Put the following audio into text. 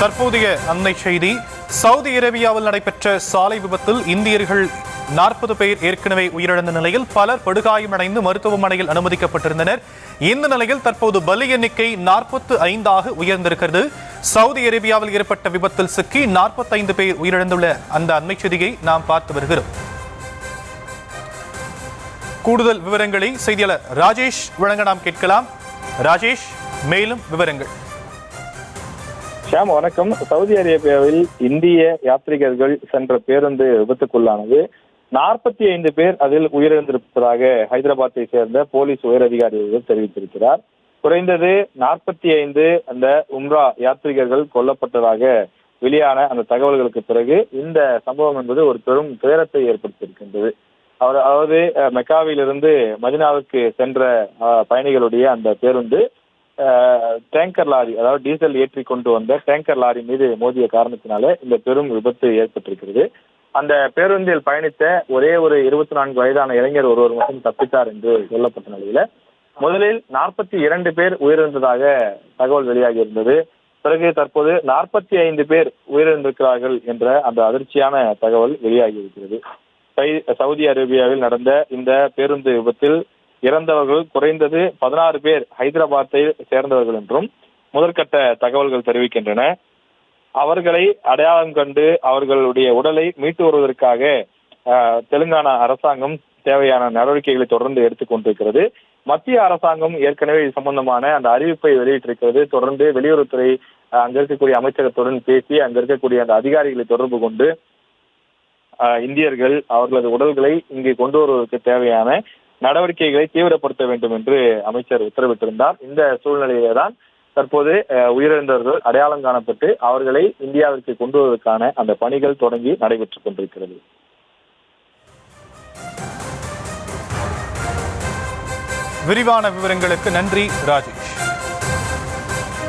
தற்போதைய அண்மை செய்தி. சவுதி அரேபியாவில் நடைபெற்ற சாலை விபத்தில் இந்தியர்கள் 40 பேர் ஏற்கனவே உயிரிழந்த நிலையில் பலர் படுகாயமடைந்து மருத்துவமனையில் அனுமதிக்கப்பட்டிருந்தனர். இந்த நிலையில் தற்போது பலி எண்ணிக்கை 45ஆக உயர்ந்திருக்கிறது. சவுதி அரேபியாவில் ஏற்பட்ட விபத்தில் சிக்கி 45 பேர் உயிரிழந்துள்ள அந்த அண்மை செய்தியை நாம் பார்த்து வருகிறோம். கூடுதல் விவரங்களை செய்தியாளர் ராஜேஷ் வழங்க நாம் கேட்கலாம். ராஜேஷ், மேலும் விவரங்கள். ஷாம், வணக்கம். சவுதி அரேபியாவில் இந்திய யாத்ரீகர்கள் சென்ற பேருந்து விபத்துக்குள்ளானது. 45 பேர் அதில் உயிரிழந்திருப்பதாக ஹைதராபாத்தை சேர்ந்த போலீஸ் உயரதிகாரி ஒருவர் தெரிவித்திருக்கிறார். குறைந்தது 45 அந்த உம்ரா யாத்ரீகர்கள் கொல்லப்பட்டதாக வெளியான அந்த தகவல்களுக்கு பிறகு இந்த சம்பவம் என்பது ஒரு பெரும் துயரத்தை ஏற்படுத்தியிருக்கின்றது. அதாவது மெக்காவிலிருந்து மதினாவுக்கு சென்ற பயணிகளுடைய அந்த பேருந்து டேங்கர் லாரி, அதாவது டீசல் ஏற்றி கொண்டு வந்த டேங்கர் லாரி மீது மோதிய காரணத்தினால இந்த பெரும் விபத்து ஏற்பட்டிருக்கிறது. அந்த பேருந்தில் பயணித்த ஒரே ஒரு 24 வயதான இளைஞர் ஒருவர் மட்டும் தப்பித்தார் என்று சொல்லப்பட்ட நிலையில முதலில் 42 பேர் உயிரிழந்ததாக தகவல் வெளியாகி இருந்தது. பிறகு தற்போது 45 பேர் உயிரிழந்திருக்கிறார்கள் என்ற அந்த அதிர்ச்சியான தகவல் வெளியாகி இருக்கிறது. சவுதி அரேபியாவில் நடந்த இந்த பேருந்து விபத்தில் இறந்தவர்கள் குறைந்தது 16 பேர் ஹைதராபாத்தை சேர்ந்தவர்கள் என்றும் முதற்கட்ட தகவல்கள் தெரிவிக்கின்றன. அவர்களை அடையாளம் கண்டு அவர்களுடைய உடலை மீட்டு வருவதற்காக தெலுங்கானா அரசாங்கம் தேவையான நடவடிக்கைகளை தொடர்ந்து எடுத்துக்கொண்டிருக்கிறது. மத்திய அரசாங்கம் ஏற்கனவே இது சம்பந்தமான அந்த அறிவிப்பை வெளியிட்டிருக்கிறது. தொடர்ந்து வெளியுறவுத்துறை அங்க இருக்கக்கூடிய அமைச்சகத்துடன் பேசி அங்க இருக்கக்கூடிய அந்த அதிகாரிகளை தொடர்பு கொண்டு இந்தியர்கள் அவர்களது உடல்களை இங்கு கொண்டு வருவதற்கு தேவையான நடவடிக்கைகளை தீவிரப்படுத்த வேண்டும் என்று அமைச்சர் உத்தரவிட்டிருந்தார். இந்த சூழ்நிலையிலே தான் தற்போது உயிரிழந்தவர்கள் அடையாளம் காணப்பட்டு அவர்களை இந்தியாவிற்கு கொண்டு வருவதற்கான அந்த பணிகள் தொடங்கி நடைபெற்றுக் கொண்டிருக்கிறது. விரிவான விவரங்களுக்கு நன்றி ராஜேஷ்.